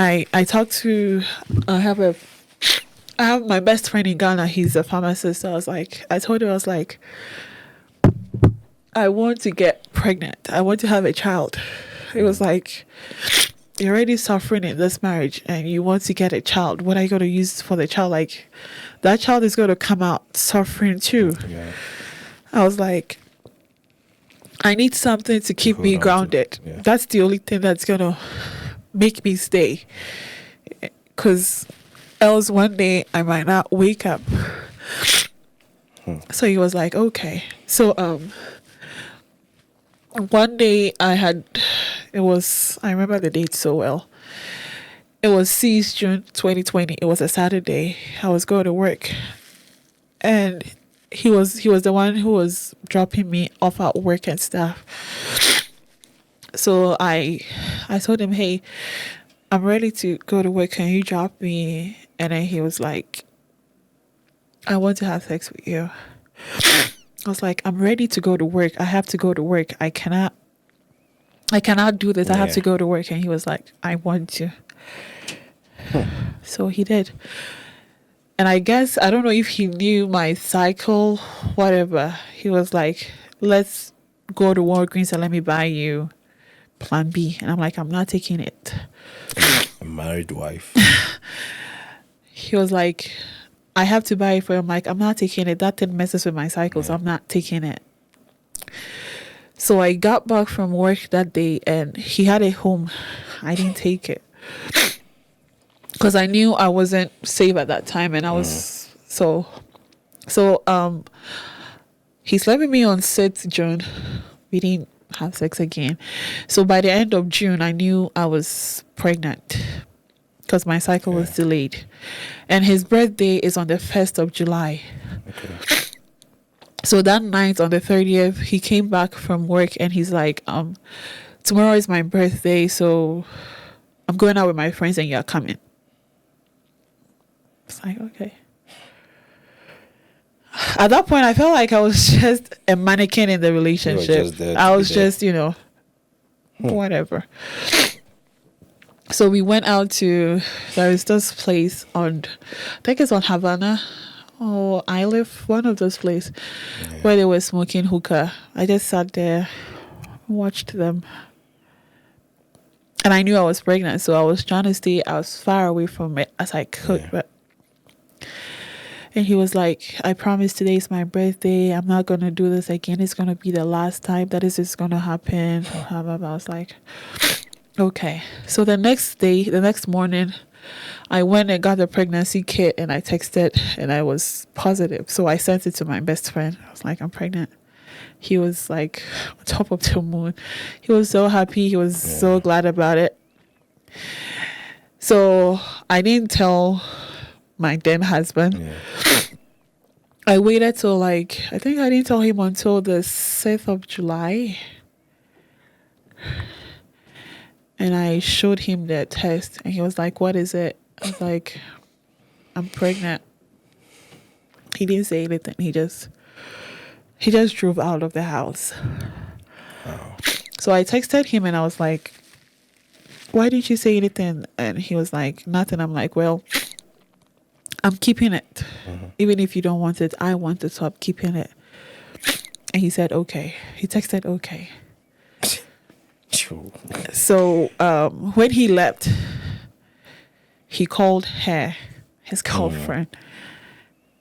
I talked to I have my best friend in Ghana. He's a pharmacist. I told him, I was like, I want to get pregnant. I want to have a child. It was like, you're already suffering in this marriage and you want to get a child. What are you going to use for the child? Like, that child is going to come out suffering too. Yeah. I was like, I need something to keep me grounded. Yeah. That's the only thing that's going to make me stay. Because else one day I might not wake up. So he was like, okay. So one day I remember the date so well. It was 6th June 2020. It was a Saturday. I was going to work. And he was the one who was dropping me off at work and stuff. So I told him, hey, I'm ready to go to work. Can you drop me? And then he was like, I want to have sex with you. I was like, I'm ready to go to work. I have to go to work. I cannot do this. I have to go to work. And he was like, I want to. So he did. And I guess, I don't know if he knew my cycle, whatever. He was like, let's go to Walgreens and let me buy you Plan B. And I'm like, I'm not taking it. A married wife. He was like, I have to buy it for you. I'm like, I'm not taking it. That thing messes with my cycle, so I'm not taking it. So I got back from work that day and he had it home. I didn't take it. Because I knew I wasn't safe at that time, and I was so he slept with me on 6th June. We didn't have sex again. So by the end of June, I knew I was pregnant because my cycle was delayed. And his birthday is on the 1st of July. Okay. So that night on the 30th, he came back from work and he's like, tomorrow is my birthday, so I'm going out with my friends and you're coming. It's like, okay. At that point, I felt like I was just a mannequin in the relationship. I was just, whatever. So we went out to, there is this place I think it's on Havana or Iliff, one of those places where they were smoking hookah. I just sat there, watched them. And I knew I was pregnant, so I was trying to stay as far away from it as I could. And he was like, I promise today is my birthday. I'm not going to do this again. It's going to be the last time that this is going to happen. I was like, okay. So the next morning, I went and got the pregnancy kit and I texted and I was positive. So I sent it to my best friend. I was like, I'm pregnant. He was like on top of the moon. He was so happy. He was so glad about it. So I didn't tell my then husband. I waited till I think I didn't tell him until the 6th of July. And I showed him the test and he was like, what is it? I was like, I'm pregnant. He didn't say anything. He just drove out of the house. Oh. So I texted him and I was like, why didn't you say anything? And he was like, nothing. I'm like, well, I'm keeping it. Even if you don't want it, I want it, so I'm keeping it. And he said, okay. He texted, okay. So when he left, he called her, his girlfriend,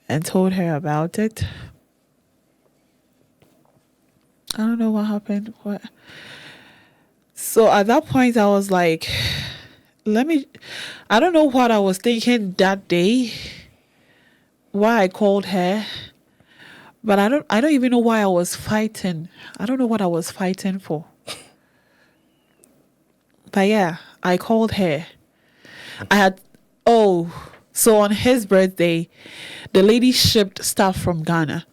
and told her about it. I don't know what happened. So at that point, I was like, I don't know what I was thinking that day, why I called her, but I don't even know why I was fighting. I don't know what I was fighting for. But yeah, I called her. So on his birthday, the lady shipped stuff from Ghana.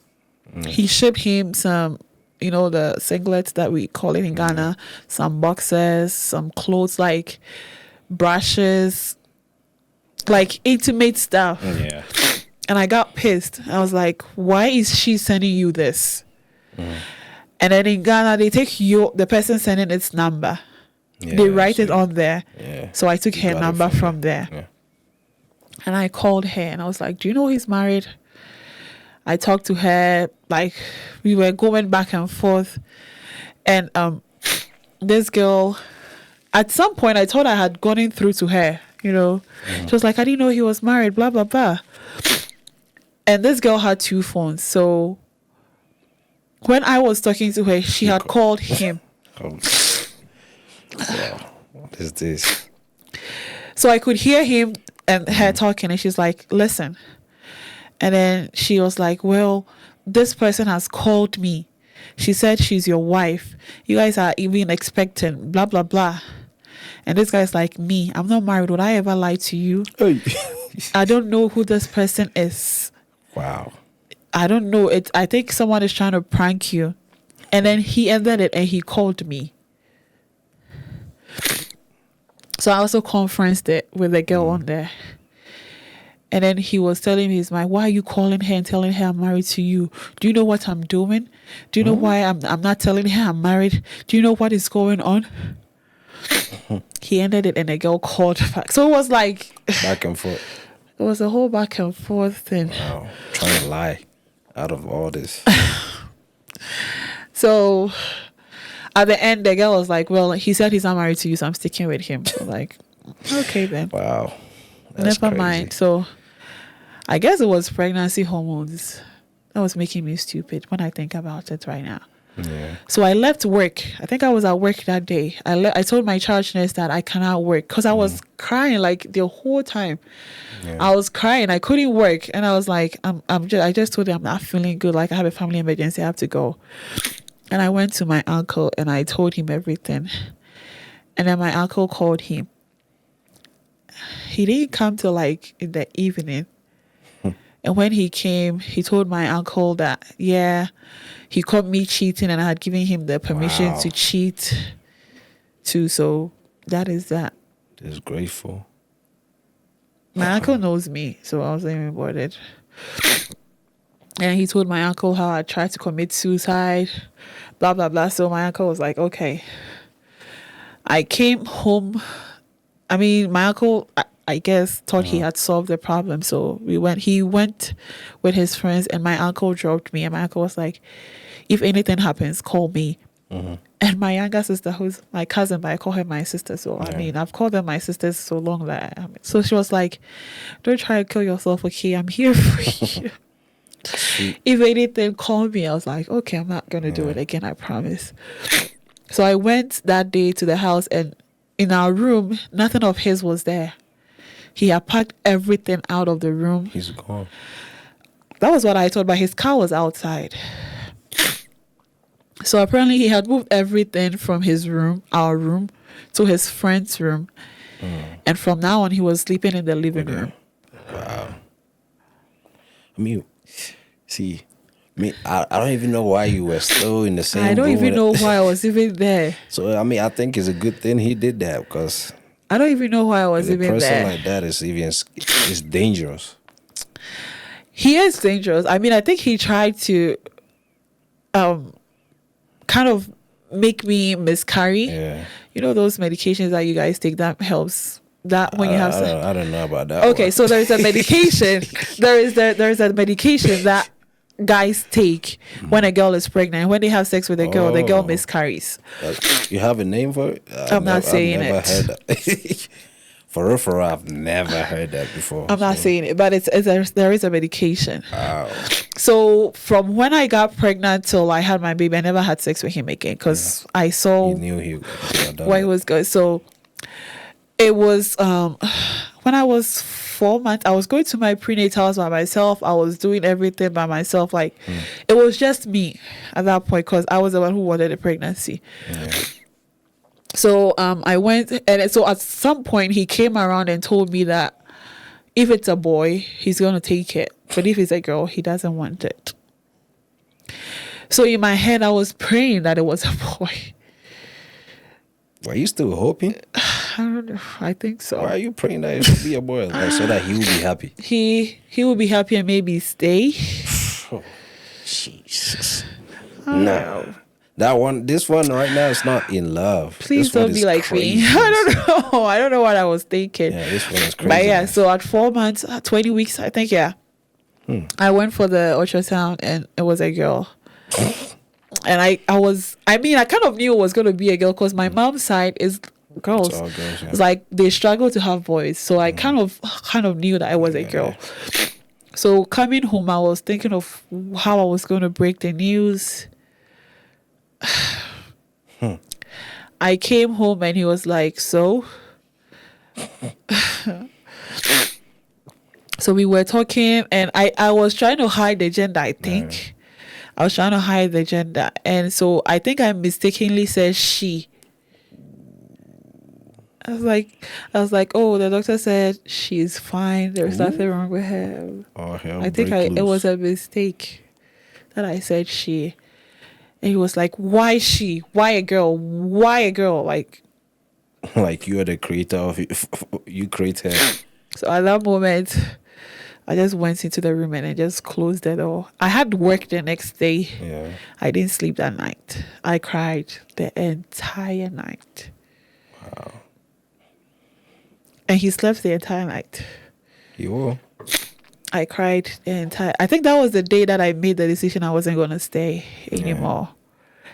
He shipped him some, the singlets that we call it in Ghana, some boxes, some clothes, like brushes, like intimate stuff. And I got pissed. I was like, why is she sending you this? And then in Ghana, they take the person sending its number. They Yeah. write So it on there. yeah, So I took you her got it number from from there. there. And I called her and I was like, do you know he's married? I talked to her, like we were going back and forth. And this girl, at some point I thought I had gone through to her, you know. She was like, I didn't know he was married, blah blah blah. And this girl had 2 phones. So when I was talking to her, she had called him. Oh, wow. What is this? So I could hear him and her talking, and she's like, listen. And then she was like, well, this person has called me. She said she's your wife. You guys are even expecting, blah, blah, blah. And this guy's like, me, I'm not married. Would I ever lie to you? Hey. I don't know who this person is. Wow. I don't know. I think someone is trying to prank you. And then he ended it and he called me. So I also conferenced it with the girl on there. And then he was telling me, he's like, why are you calling her and telling her I'm married to you? Do you know what I'm doing? Do you know why I'm not telling her I'm married? Do you know what is going on? He ended it and the girl called back. So it was like Back and forth. it was a whole back and forth thing. Wow. Trying to lie out of all this. So at the end, the girl was like, well, he said he's not married to you, so I'm sticking with him. So like, okay then. Wow. That's Never crazy. mind. So I guess it was pregnancy hormones that was making me stupid when I think about it right now. Yeah. So I left work. I think I was at work that day. I told my charge nurse that I cannot work because I was crying like the whole time. Yeah. I was crying. I couldn't work, and I was like, I just told her I'm not feeling good. Like I have a family emergency. I have to go. And I went to my uncle and I told him everything. And then my uncle called him. He didn't come till like in the evening. And when he came, he told my uncle that, yeah, he caught me cheating and I had given him the permission Wow. to cheat too. So that is that. Disgraceful. My uncle knows me, so I wasn't even bothered. And he told my uncle how I tried to commit suicide, blah, blah, blah. So my uncle was like, okay. I came home. I mean, my uncle, I guess, thought he had solved the problem. So he went with his friends and my uncle dropped me. And my uncle was like, if anything happens, call me. And my younger sister, who's my cousin, but I call her my sister. So, I mean, I've called them my sisters so long that, so she was like, don't try to kill yourself, okay? I'm here for you. If anything, call me. I was like, okay, I'm not going to do it again, I promise. So I went that day to the house and in our room, nothing of his was there. He had packed everything out of the room. He's gone. That was what I thought, but his car was outside. So apparently he had moved everything from his room, our room, to his friend's room. And from now on, he was sleeping in the living room. Wow. I mean, see, I don't even know why you were still in the same I don't room even with- know why I was even there. So, I mean, I think it's a good thing he did that because I don't even know why I was a even person there. like that is dangerous. He is dangerous. I mean, I think he tried to kind of make me miscarry. Yeah. You know those medications that you guys take that helps that when you have I don't know about that. okay, one. so there is a medication. there is a medication that guys take when a girl is pregnant. When they have sex with a girl, the girl Oh. miscarries. You have a name for it? I'm not saying I've never it. heard that. For real, I've never heard that before. I'm not so- saying it, but there is a medication. Wow. So from when I got pregnant till I had my baby, I never had sex with him again because I saw You knew he could have done where he that. was going. So it was when I was 4 months, I was going to my prenatals by myself. I was doing everything by myself. Like it was just me at that point because I was the one who wanted a pregnancy. Yeah. So I went, and so at some point he came around and told me that if it's a boy, he's gonna take it, but if it's a girl, he doesn't want it. So in my head, I was praying that it was a boy. Were you still hoping? I don't know. I think so. Why are you praying that it should be a boy? Like, so that he will be happy. He will be happy and maybe stay. Oh, Jesus. I don't know. This one right now is not in love. Please This one don't be is like me. crazy. I don't know what I was thinking. Yeah, this one is crazy. But yeah, so at 4 months, 20 weeks, I think, yeah. I went for the ultrasound and it was a girl. And I kind of knew it was going to be a girl because my mom's side is girls. It's all girls, yeah. It's like they struggle to have boys. So I kind of knew that I was a girl. So coming home, I was thinking of how I was going to break the news. I came home and he was like, so? So we were talking and I was trying to hide the gender, I think. I was trying to hide the gender. And so I think I mistakenly said she. I was like, oh, the doctor said she's fine. There's nothing wrong with her. Oh, hell, I think it was a mistake that I said she. And he was like, why she? Why a girl? Why a girl? Like you are the creator of it. You create her. So at that moment, I just went into the room and I just closed the door. I had work the next day. Yeah. I didn't sleep that night. I cried the entire night. Wow. And he slept the entire night. You will. I cried the entire. I think that was the day that I made the decision I wasn't gonna stay anymore.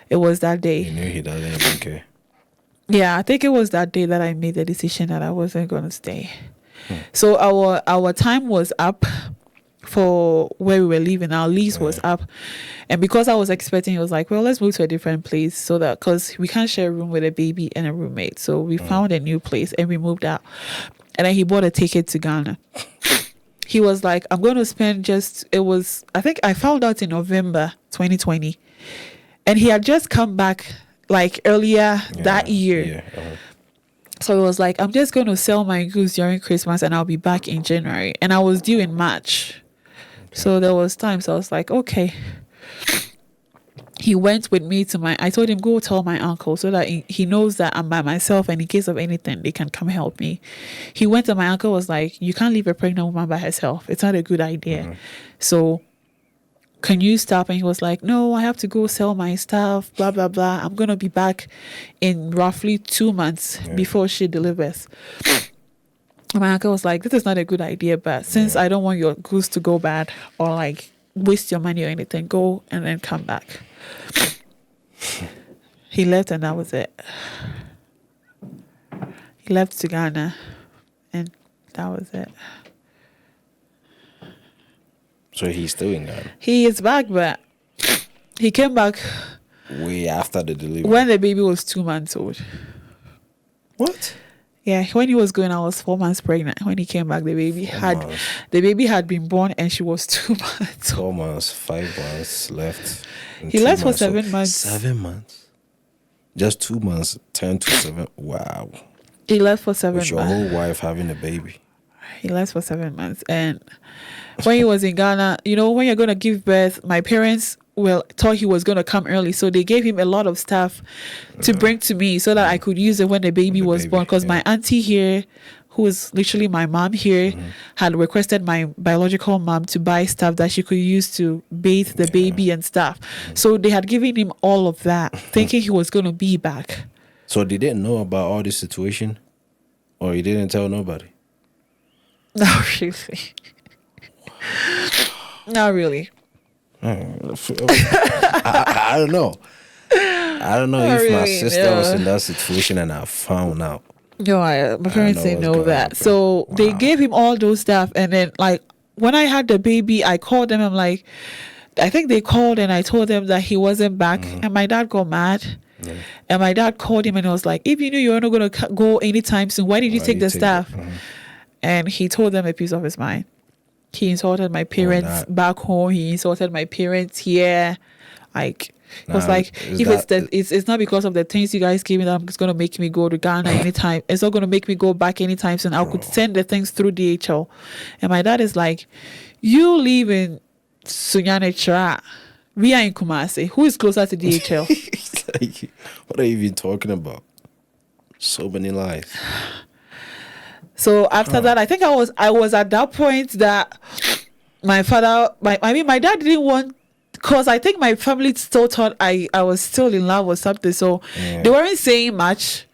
It was that day. You knew he doesn't even care. Yeah, I think it was that day that I made the decision that I wasn't gonna stay. So our time was up for where we were living. Our lease was up, and because I was expecting, it was like, well, let's move to a different place so that because we can't share a room with a baby and a roommate. So we found a new place and we moved out. And then he bought a ticket to Ghana. He was like, I'm going to spend I think I found out in November 2020. And he had just come back like earlier that year. Yeah. So it was like, I'm just going to sell my goods during Christmas and I'll be back in January. And I was due in March. Okay. So there was time. So I was like, okay. He went with me I told him, go tell my uncle so that he knows that I'm by myself and in case of anything, they can come help me. He went and my uncle was like, you can't leave a pregnant woman by herself. It's not a good idea. So can you stop? And he was like, no, I have to go sell my stuff, blah, blah, blah. I'm going to be back in roughly 2 months before she delivers. And my uncle was like, this is not a good idea, but since I don't want your goods to go bad or like waste your money or anything, go and then come back. He left and that was it. He left to Ghana and that was it. So he's still in Ghana? He is back, but he came back way after the delivery. When the baby was 2 months old. What? Yeah, when he was going, I was 4 months pregnant. When he came back, the baby had been born and she was 2 months. 4 months, 5 months left. He left for 7 months. 7 months. Just 2 months turned to 7. Wow. He left for 7 months. With your whole wife having a baby. He left for 7 months. And when he was in Ghana, when you're going to give birth, my parents thought he was going to come early. So they gave him a lot of stuff to bring to me so that I could use it when the baby was born. Because my auntie here, who is literally my mom here, had requested my biological mom to buy stuff that she could use to bathe the baby and stuff. So they had given him all of that, thinking he was going to be back. So they didn't know about all this situation? Or he didn't tell nobody? Not really. Not really. I don't know. I don't know if my sister was in that situation and I found out. No, my parents didn't know that. So they gave him all those stuff. And then, like, when I had the baby, I called them. I'm like, I think they called and I told them that he wasn't back. And my dad got mad. And my dad called him and he was like, if you knew you were not going to go anytime soon, why did you take the stuff? And he told them a piece of his mind. He insulted my parents back home. He insulted my parents here. Like, it was like, it's not because of the things you guys gave me that it's going to make me go to Ghana anytime. It's not going to make me go back anytime soon. I could send the things through DHL. And my dad is like, you live in Sunyane Chira. We are in Kumasi. Who is closer to DHL? Like, what are you even talking about? So many lies. So after that, I think I was at that point that my dad didn't want because I think my family still thought I was still in love or something. So Yeah. they weren't saying much.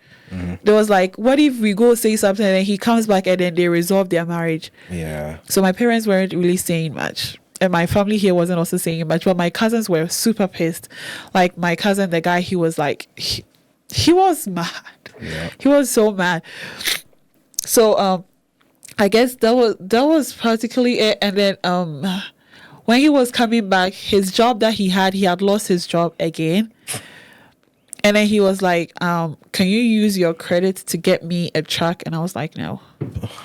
There was like, what if we go say something and then he comes back and then they resolve their marriage? Yeah. So my parents weren't really saying much. And my family here wasn't also saying much. But my cousins were super pissed. Like my cousin, the guy, he was like, he was mad. Yeah. He was so mad. So I guess that was practically it. And then when he was coming back, his job that he had lost his job again. And then he was like, can you use your credit to get me a truck? And I was like, no.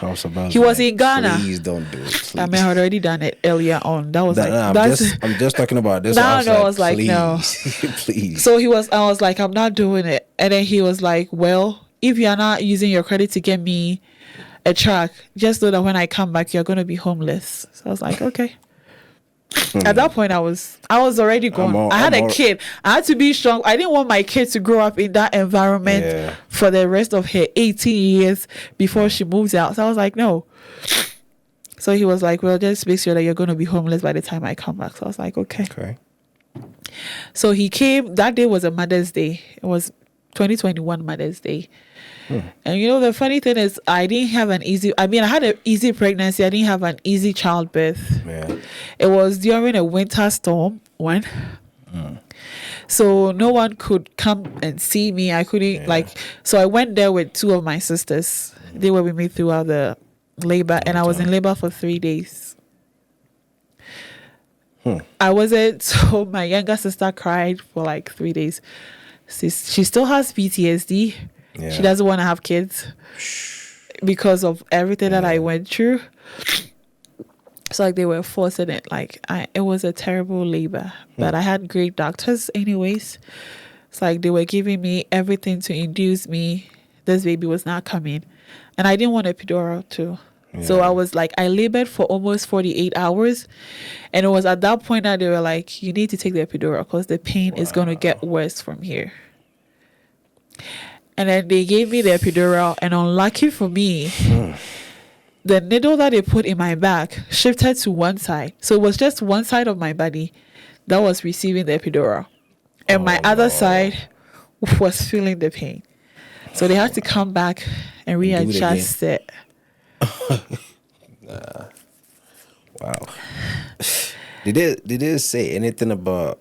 I was about He was in Ghana. Please don't do it. Please. I mean, I had already done it earlier on. That was I'm just talking about this. No, I was like, please, no. Please. So I was like, I'm not doing it. And then he was like, well, if you're not using your credit to get me a truck, just know that when I come back, you're going to be homeless. So I was like, okay. At that point, I was already gone. I had a kid. I had to be strong. I didn't want my kid to grow up in that environment for the rest of her 18 years before she moves out. So I was like, no. So he was like, well, just make sure that you're going to be homeless by the time I come back. So I was like, okay. Okay. So he came. That day was a Mother's Day. It was 2021 Mother's Day. And you know, the funny thing is, I had an easy pregnancy. I didn't have an easy childbirth. Yeah. It was during a winter storm so no one could come and see me. I couldn't so I went there with two of my sisters. They were with me throughout the labor, and I was in labor for 3 days. I wasn't. So my younger sister cried for like 3 days. She still has PTSD. Yeah. She doesn't want to have kids because of everything that I went through. So like they were forcing it. It was a terrible labor, but I had great doctors anyways. It's like they were giving me everything to induce me. This baby was not coming, and I didn't want a epidural too. Yeah. So I was like, I labored for almost 48 hours, and it was at that point that they were like, you need to take the epidural because the pain is going to get worse from here. And then they gave me the epidural, and unlucky for me, the needle that they put in my back shifted to one side. So it was just one side of my body that was receiving the epidural, and my other side was feeling the pain. So they had to come back and readjust it. Wow. Did they say anything about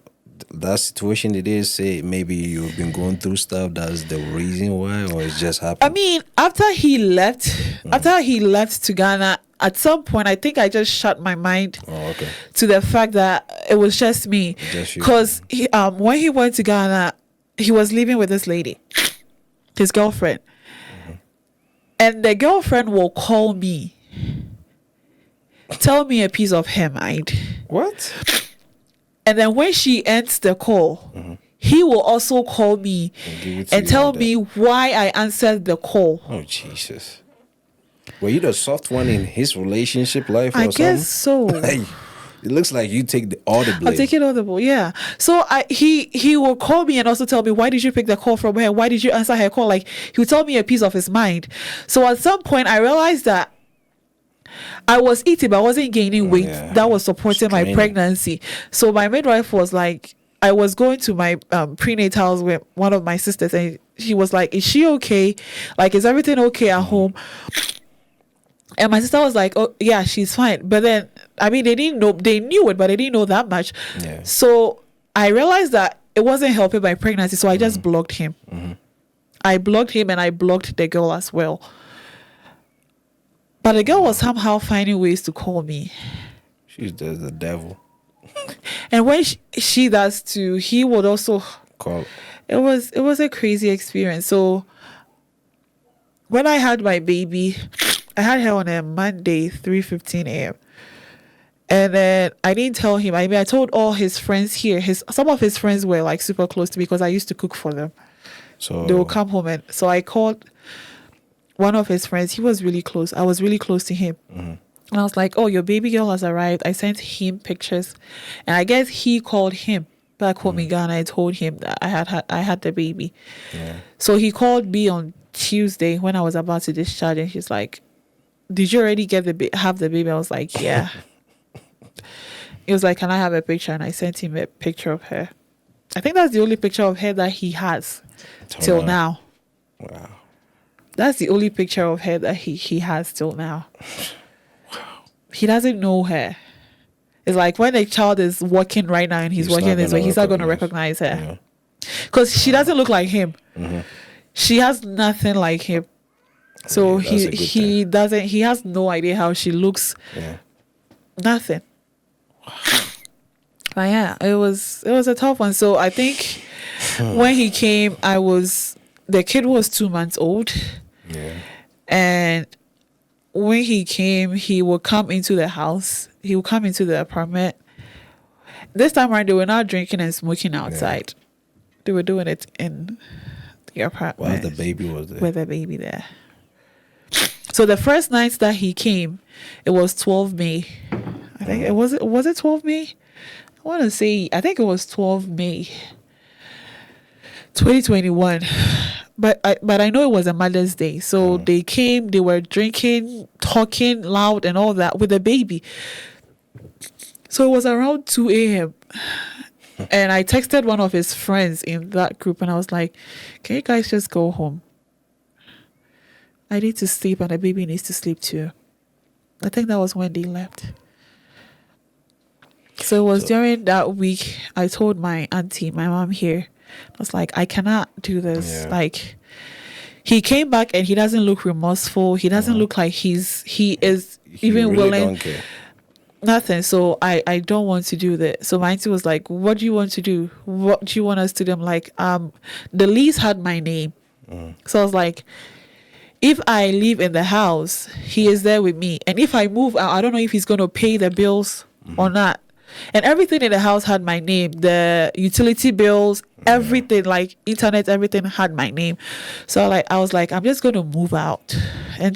that situation? Did they say maybe you've been going through stuff, that's the reason why, or it's just happened? I mean, after he left to Ghana, at some point I think I just shut my mind to the fact that it was just me. Because when he went to Ghana, he was living with this lady, his girlfriend. And the girlfriend will call me, tell me a piece of her mind. What? And then when she ends the call, he will also call me and tell me why I answered the call. Oh, Jesus. Were you the soft one in his relationship life or I something? guess so. It looks like you take all the blame. I'm taking all the blame, yeah. So he will call me and also tell me, why did you pick the call from her? Why did you answer her call? Like, he would tell me a piece of his mind. So at some point, I realized that I was eating, but I wasn't gaining weight that was supporting my pregnancy. So my midwife was like, I was going to my prenatals with one of my sisters, and she was like, is she okay? Like, is everything okay at home? And my sister was like, oh, yeah, she's fine. But then, I mean, they didn't know, they knew it, but they didn't know that much. Yeah. So I realized that it wasn't helping my pregnancy. So I just blocked him. I blocked him, and I blocked the girl as well. But the girl was somehow finding ways to call me. She's the devil. And when she does too, he would also call. It was a crazy experience. So when I had my baby, I had her on a Monday, 3:15 a.m. And then I didn't tell him. I mean, I told all his friends here. Some of his friends were like super close to me because I used to cook for them. So they would come home, and so I called one of his friends. He was really close. I was really close to him. And I was like, oh, your baby girl has arrived. I sent him pictures. And I guess he called him back home in Ghana. I told him that I had the baby. Yeah. So he called me on Tuesday when I was about to discharge, and he's like, did you already have the baby? I was like, yeah. He was like, "Can I have a picture?" And I sent him a picture of her. I think that's the only picture of her that he has till now. Wow. That's the only picture of her that he has till now. He doesn't know her. It's like when a child is walking right now and he's walking this way, he's not going to recognize her. Because she doesn't look like him. She has nothing like him. So he doesn't, he has no idea how she looks. Nothing. But yeah, it was a tough one. So I think when he came, the kid was 2 months old. And when he came, he would come into the house. He would come into the apartment. This time around, they were not drinking and smoking outside. They were doing it in the apartment. While the baby was there. With the baby there. So the first night that he came, it was 12 May. I think was it 12 May? I want to say, I think it was 12 May 2021. But I know it was a Mother's Day. So they came, they were drinking, talking loud and all that with the baby. So it was around 2 a.m. And I texted one of his friends in that group and I was like, "Can you guys just go home? I need to sleep and the baby needs to sleep too." I think that was when they left. So it was during that week I told my auntie, my mom here, I was like, "I cannot do this." Like, he came back and he doesn't look remorseful. He doesn't look like he is even really willing. Don't care. Nothing. So I don't want to do that. So my auntie was like, "What do you want to do? What do you want us to do?" I'm like, the lease had my name. So I was like, if I live in the house, he is there with me. And if I move out, I don't know if he's going to pay the bills or not. And everything in the house had my name. The utility bills, everything, like internet, everything had my name. So I was like, I'm just going to move out and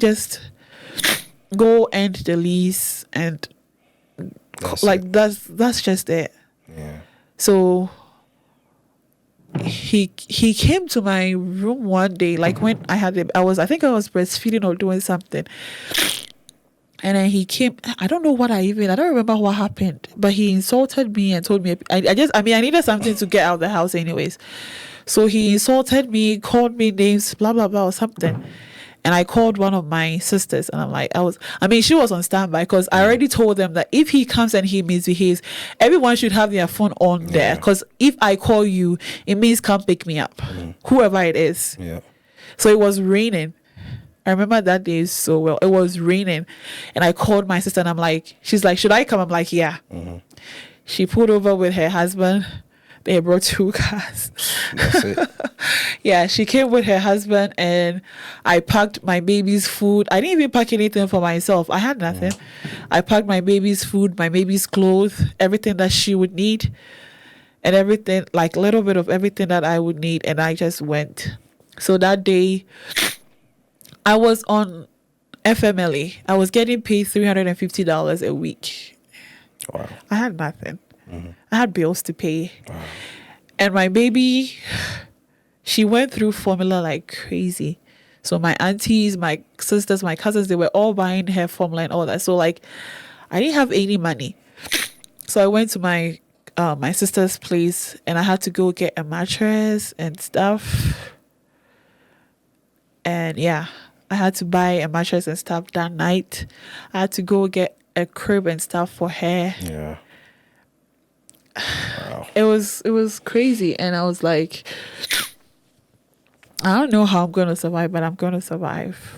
go end the lease and that's just it. So he came to my room one day, like when I think I was breastfeeding or doing something. And then he came, I don't remember what happened, but he insulted me and told me, I needed something to get out of the house anyways. So he insulted me, called me names, blah, blah, blah, or something. And I called one of my sisters and I'm like, she was on standby because I already told them that if he comes and he misbehaves, everyone should have their phone on there. Because if I call you, it means come pick me up, whoever it is. So it was raining. I remember that day so well. It was raining. And I called my sister and I'm like, she's like, "Should I come?" I'm like, "Yeah." She pulled over with her husband. They brought 2 cars. That's it. Yeah, she came with her husband and I packed my baby's food. I didn't even pack anything for myself. I had nothing. I packed my baby's food, my baby's clothes, everything that she would need and everything, like a little bit of everything that I would need. And I just went. So that day, I was on FMLA. I was getting paid $350 a week. Wow. I had nothing. I had bills to pay. Wow. And my baby, she went through formula like crazy. So my aunties, my sisters, my cousins, they were all buying her formula and all that. So like, I didn't have any money. So I went to my sister's place and I had to go get a mattress and stuff. And yeah, I had to buy a mattress and stuff that night. I had to go get a crib and stuff for her. Yeah. Wow. It was crazy. And I was like, I don't know how I'm going to survive, but I'm going to survive.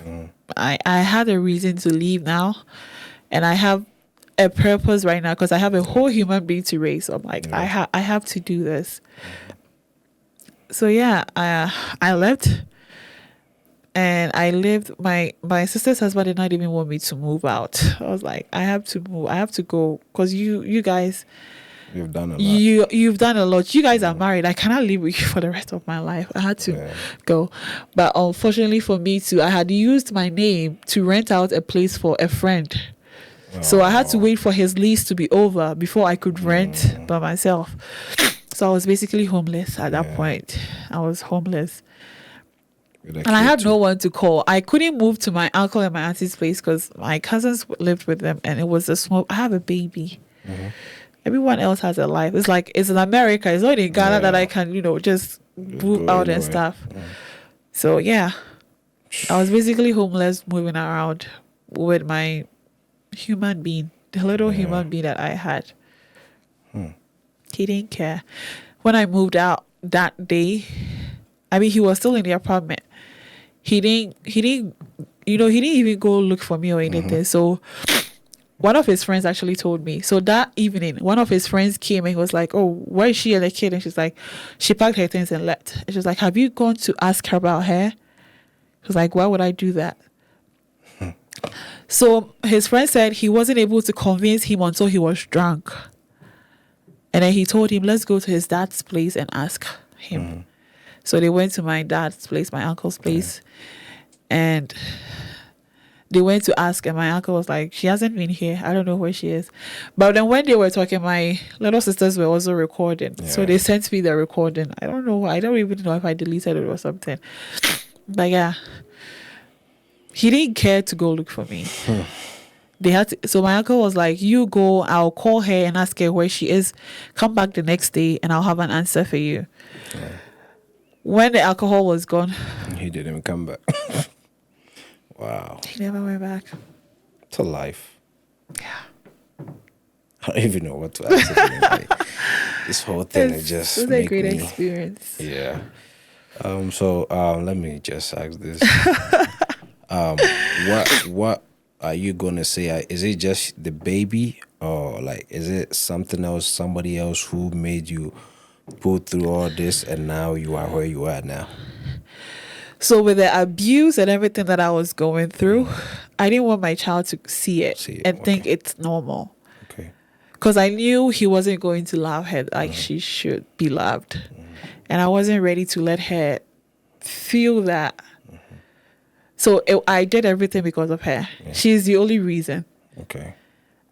I had a reason to leave now. And I have a purpose right now because I have a whole human being to raise. So I'm like, I have to do this. So yeah, I left. And I lived, my sister's husband did not even want me to move out. I was like, I have to move. I have to go. Because you guys, you've done a lot. You've done a lot. You guys are married. I cannot live with you for the rest of my life. I had to go. But unfortunately for me too, I had used my name to rent out a place for a friend. So I had to wait for his lease to be over before I could rent by myself. So I was basically homeless at that point. I was homeless. And I had no one to call. I couldn't move to my uncle and my auntie's place because my cousins lived with them and it was a small. I have a baby. Everyone else has a life. It's like it's in America. It's not in Ghana that I Yeah. can, just Just move go out and anywhere. stuff. So yeah, I was basically homeless, moving around with my human being, the little Yeah. human being that I had. He didn't care. When I moved out that day, I mean, he was still in the apartment. He didn't, he didn't even go look for me or anything. So one of his friends actually told me. So that evening, one of his friends came and he was like, "Oh, where is she and the kid?" And she's like, "She packed her things and left." And she's like, "Have you gone to ask her about her?" He was like, "Why would I do that?" So his friend said he wasn't able to convince him until he was drunk. And then he told him, "Let's go to his dad's place and ask him." So they went to my dad's place, my uncle's place, and they went to ask, and my uncle was like, "She hasn't been here. I don't know where she is." But then when they were talking, my little sisters were also recording. So Yeah. they sent me the recording. I don't know. I don't even know if I deleted it or something. But yeah, he didn't care to go look for me. They had to, so my uncle was like, "You go, I'll call her and ask her where she is. Come back the next day and I'll have an answer for you." When the alcohol was gone, He didn't even come back. Wow. he never went back. To life. Yeah. I don't even know what to answer. Like, this whole thing It is just was a make great me. experience. Yeah. So let me just ask this. What are you gonna say? Is it just the baby, or like is it something else, somebody else who made you go through all this and now you are where you are now? So with the abuse and everything that I was going through, I didn't want my child to see it See it, and think okay. it's normal. Okay. Because I knew he wasn't going to love her like she should be loved. And I wasn't ready to let her feel that. So I did everything because of her. She's the only reason. Okay.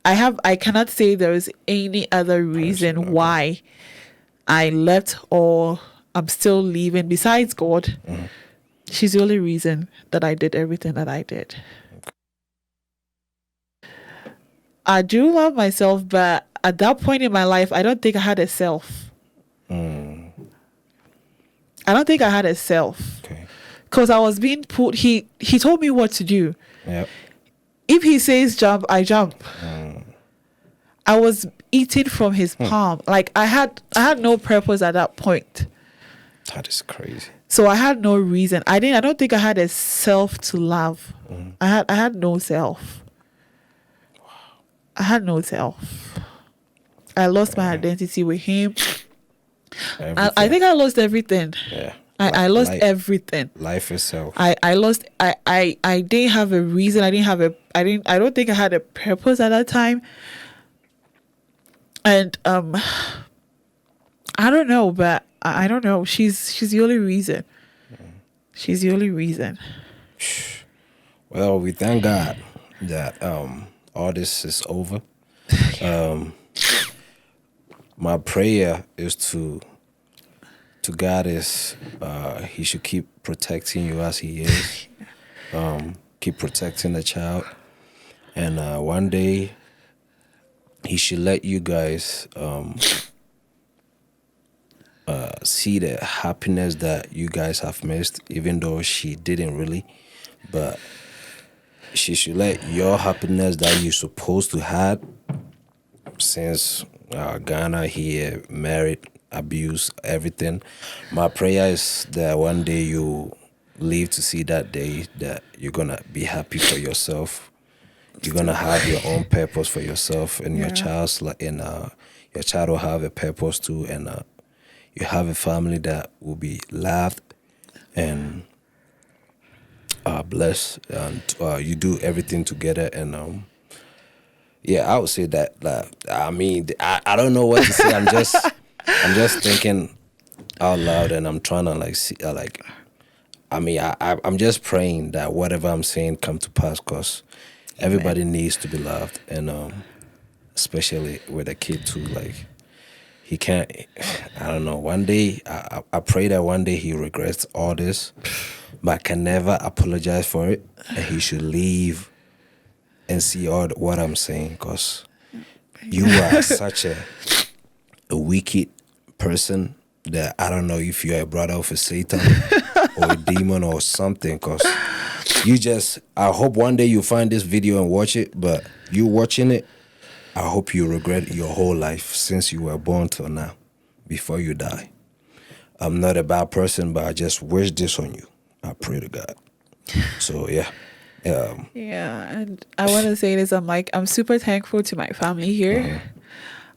I cannot say there is any other reason okay. why I left or I'm still leaving besides God. She's the only reason that I did everything that I did. I do love myself, but at that point in my life, I don't think I had a self. I don't think I had a self. Okay. Because I was being put, he told me what to do. Yep. If he says jump, I jump. I was eating from his palm. Like I had no purpose at that point. That is crazy. So I had no reason. I don't think I had a self to love. I had no self. I had no self. I lost my identity with him. I think I lost everything. Yeah. I lost everything. Life itself. I lost I didn't have a reason. I don't think I had a purpose at that time. And I don't know, but I don't know. She's the only reason. She's the only reason. Well, we thank God that all this is over. My prayer is to God is he should keep protecting you as he is. Keep protecting the child. And one day he should let you guys see the happiness that you guys have missed, even though she didn't really. But she should let your happiness that you're supposed to have since Ghana here, married, abuse, everything. My prayer is that one day you live to see that day that you're gonna be happy for yourself. You're gonna have your own purpose for yourself, and your child's like, and your child will have a purpose too, and you have a family that will be loved and blessed, and you do everything together. And yeah, I would say that. I mean, I don't know what to say. I'm just thinking out loud, and I'm trying to like see like. I mean, I'm just praying that whatever I'm saying come to pass, cause everybody needs to be loved, and especially with a kid too. Like he can't. I don't know. One day, I pray that one day he regrets all this, but I can never apologize for it, and he should leave and see all what I'm saying, cause you are such a wicked person that I don't know if you're a brother of a Satan or a demon or something. Cause you just, I hope one day you find this video and watch it. But you watching it, I hope you regret your whole life since you were born till now, before you die. I'm not a bad person, but I just wish this on you. I pray to God. So yeah. Yeah, and I want to say this. I'm super thankful to my family here.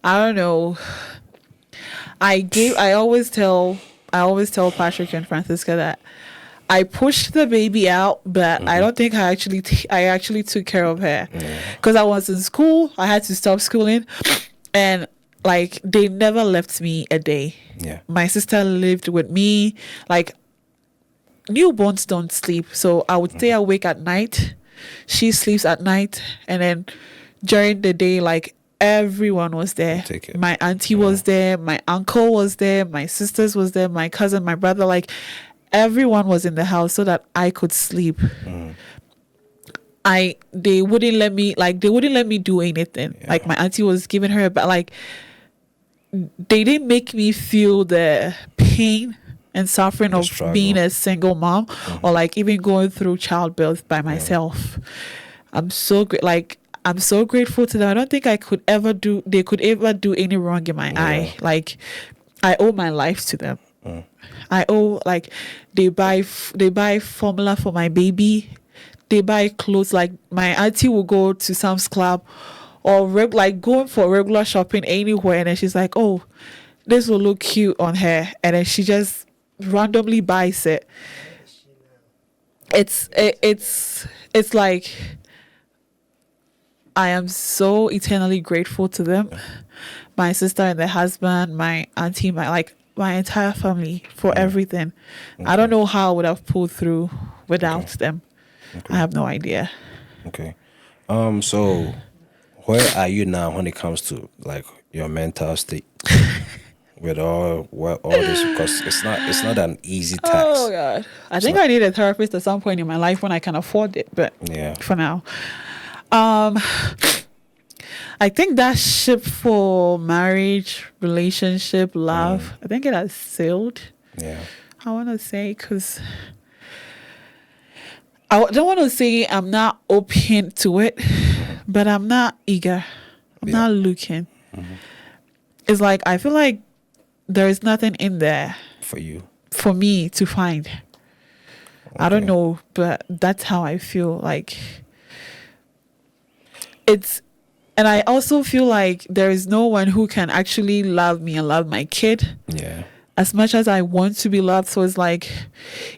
I don't know. I always tell Patrick and Francisca that I pushed the baby out, but I don't think I actually took care of her because I was in school. I had to stop schooling, and like they never left me a day. Yeah. My sister lived with me. Like newborns don't sleep, so I would stay awake at night. She sleeps at night, and then during the day, like everyone was there. Take it. My auntie was there, my uncle was there, my sisters was there, my cousin, my brother, like everyone was in the house so that I could sleep. They wouldn't let me do anything. Yeah. Like my auntie was giving her, but like they didn't make me feel the pain and suffering of struggle. being a single mom or like even going through childbirth by myself. I'm so grateful to them. I don't think they could ever do any wrong in my eye. Like I owe my life to them. I owe, like, they buy formula for my baby. They buy clothes. Like my auntie will go to Sam's Club or like going for regular shopping anywhere, and then she's like, "Oh, this will look cute on her," and then she just randomly buys it. It's like I am so eternally grateful to them, my sister and their husband, my auntie, my entire family for everything. I don't know how I would have pulled through without them. I have no idea. Okay. So where are you now when it comes to like your mental state with all this? Because it's not an easy task. Oh God, I think I need a therapist at some point in my life when I can afford it. But Yeah. for now, I think that ship for marriage, relationship, love, I think it has sailed. Yeah. I want to say, because I don't want to say I'm not open to it, but I'm not eager. I'm not looking. It's like I feel like there is nothing in there For you. for me to find. I don't know, but that's how I feel. Like and I also feel like there is no one who can actually love me and love my kid Yeah. as much as I want to be loved. So it's like,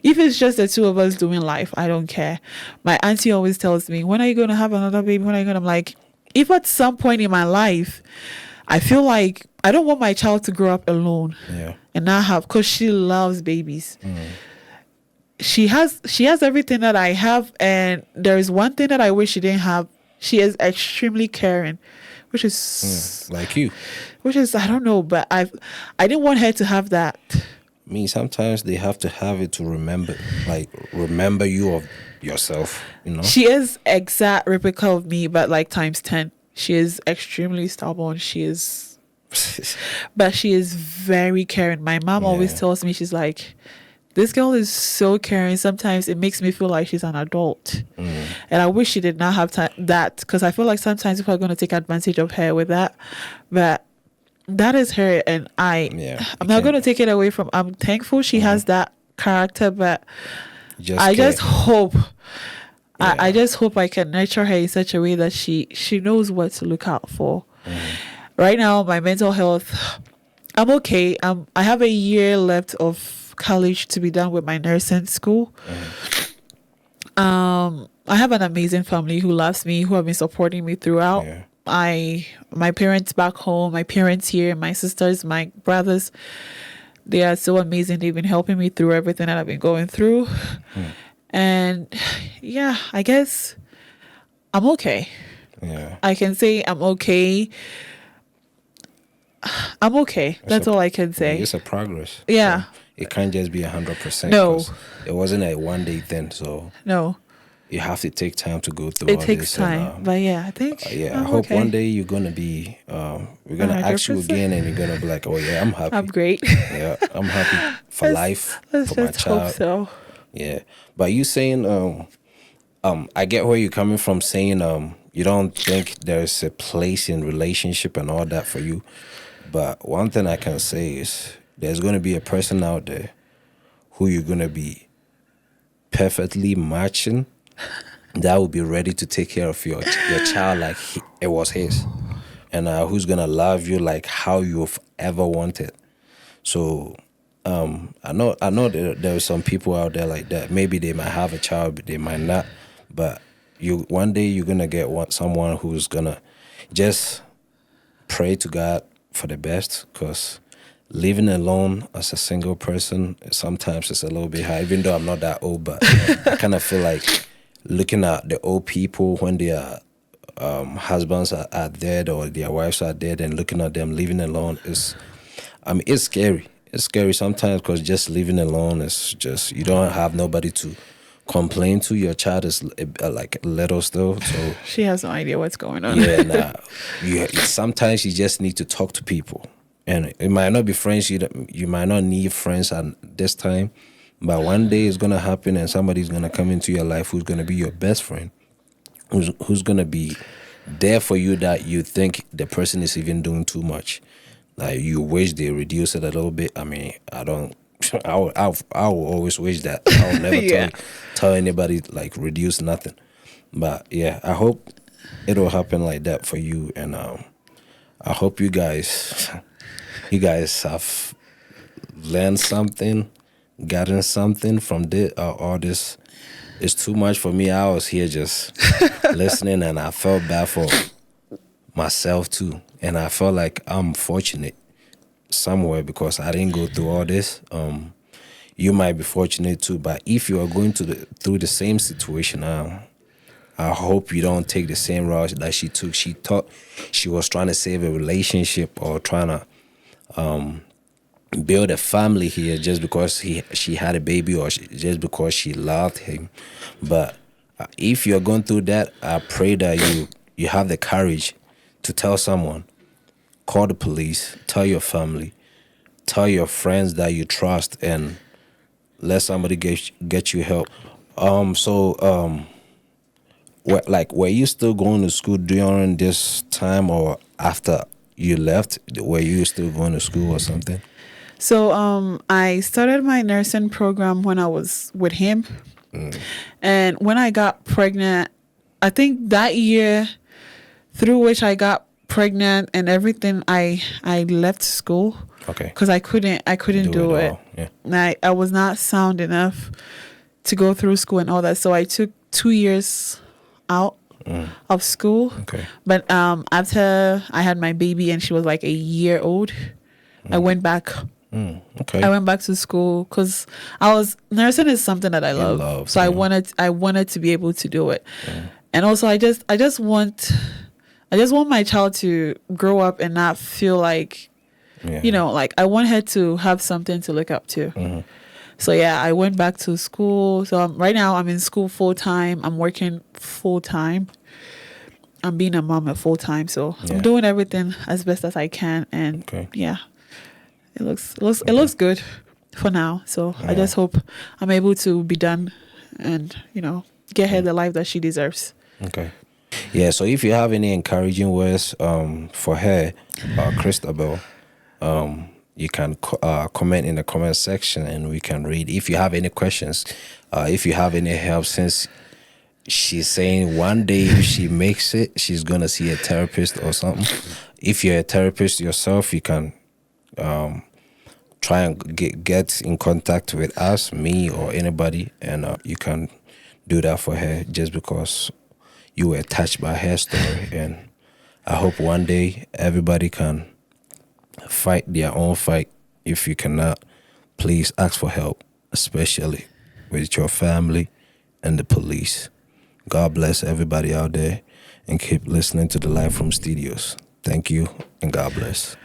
if it's just the two of us doing life, I don't care. My auntie always tells me, when are you going to have another baby? I'm like, if at some point in my life, I feel like I don't want my child to grow up alone and not have, because she loves babies. She has everything that I have, and there is one thing that I wish she didn't have. She is extremely caring, which is like you. Which is, I don't know, but I didn't want her to have that. I mean, sometimes they have to have it to remember you of yourself, you know. She is exact replica of me, but like times 10. She is extremely stubborn. She is, but she is very caring. My mom always tells me, she's like, this girl is so caring. Sometimes it makes me feel like she's an adult. And I wish she did not have that, because I feel like sometimes people are going to take advantage of her with that. But that is her, and I'm not going to take it away from. I'm thankful she has that character, but I just hope I just hope I can nurture her in such a way that she knows what to look out for. Right now, my mental health, I'm okay. I have a year left of college to be done with my nursing school. I have an amazing family who loves me, who have been supporting me throughout. My parents back home, my parents here, my sisters, my brothers, they are so amazing. They've been helping me through everything that I've been going through. And yeah, I guess I'm okay. I can say I'm okay. I'm okay. That's all I can say. It's a progress. Yeah. So it can't just be 100%. No. It wasn't a one day thing. So no. you have to take time to go through It all takes this. And time, but yeah, I think yeah, I I'm hope one okay. day you're gonna be we're A gonna hundred ask you percent. again and you're gonna be like, oh yeah, I'm I'm happy. great. Yeah, I'm happy for let's life, let's for my just hope child. so. Yeah. But you saying I get where you're coming from, saying you don't think there's a place in relationship and all that for you. But one thing I can say is there's gonna be a person out there who you're gonna be perfectly matching, that will be ready to take care of your child like it was his, and who's gonna love you like how you've ever wanted. So I know there are some people out there like that. Maybe they might have a child, but they might not. But you one day you're gonna get someone who's gonna just pray to God for the best, because living alone as a single person sometimes it's a little bit hard. Even though I'm not that old, but I kind of feel like looking at the old people when their husbands are dead or their wives are dead, and looking at them living alone is, I mean, it's scary. It's scary sometimes because just living alone is just, you don't have nobody to complain to. Your child is like little still, so She has no idea what's going on. yeah. Nah, you sometimes you just need to talk to people, and it might not be friends. You might not need friends at this time, but one day it's gonna happen, and somebody's gonna come into your life who's gonna be your best friend, who's gonna be there for you, that you think the person is even doing too much. Like you wish they reduce it a little bit. I mean, I don't. I will always wish that. I will never Yeah. tell anybody like reduce nothing. But yeah, I hope it'll happen like that for you, and I hope you guys you guys have learned something, gotten something from this. All this is too much for me. I was here just listening, and I felt bad for myself too, and I felt like I'm fortunate somewhere because I didn't go through all this. You might be fortunate too, but if you are going through the same situation, I hope you don't take the same route that she took. She thought she was trying to save a relationship or trying to build a family here just because she had a baby, or just because she loved him. But if you're going through that, I pray that you have the courage to tell someone, call the police, tell your family, tell your friends that you trust, and let somebody get you help. Were you still going to school during this time, or after you left? Were you still going to school or something? So I started my nursing program when I was with him. And when I got pregnant, I think that year through which I got pregnant and everything, I left school Okay. because I couldn't do it. all. Yeah. And I was not sound enough to go through school and all that. So I took 2 years out of school. Okay. But after I had my baby and she was like a year old, I went back. Okay. I went back to school because I was nursing is something that I love. So yeah. I wanted to be able to do it, and also I just want my child to grow up and not feel like, Yeah. like I want her to have something to look up to. So yeah, I went back to school. So right now I'm in school full time. I'm working full time. I'm being a mom at full time. So Yeah. I'm doing everything as best as I can, and Okay. yeah, it looks good for now. So I just hope I'm able to be done and get her the life that she deserves. Okay. Yeah. So if you have any encouraging words for her, Christabel, you can comment in the comment section and we can read. If you have any questions, if you have any help, since she's saying one day if she makes it, she's gonna see a therapist or something. If you're a therapist yourself, you can try and get in contact with us, me or anybody, and you can do that for her just because you were touched by her story. And I hope one day everybody can fight their own fight. If you cannot, please ask for help, especially with your family and the police. God bless everybody out there, and keep listening to the Live from Studios. Thank you, and God bless.